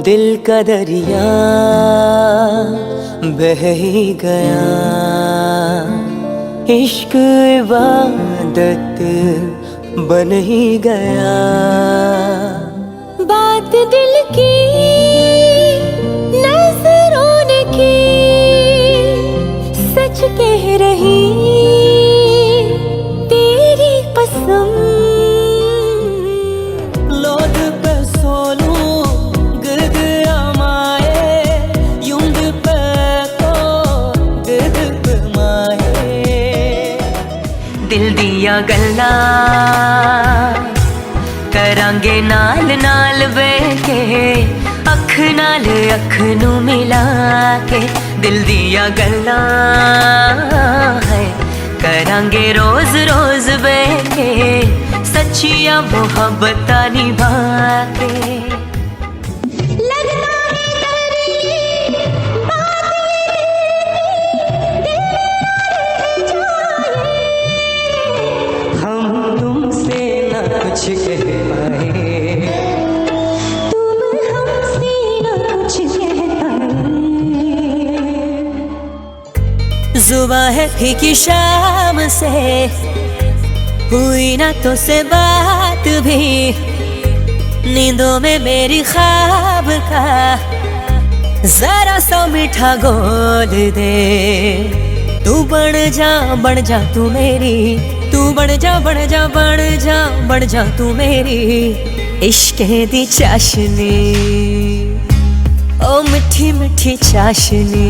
दिल का दरिया बह ही गया, इश्क इबादत बन ही गया। बात दिल की नजरों ने की, सच कह रही तेरी कसम। लोग पे सोलूं गिर्द आमाए, यूं पे को गिर्द पे माए। दिल दिया गल्ला करांगे नाल नाल बैके, अख नाल अख नू मिला के। दिल दिया गल्ला है करांगे रोज रोज बैके, सच्चिया मोहब्बता निभा के। हम तुमसे ना कुछ कह पाए, तुम हमसे न कुछ कह पाए। जुबां है फीकी शाम से, हुई ना तो से बात भी। नींदों में मेरी ख्वाब का जरा सा मीठा घोल दे। तू बन जा तू मेरी, तू बन जा बन जा बन जा बन जा तू मेरी इश्क दी चाशनी, ओ मिठी मिठी चाशनी।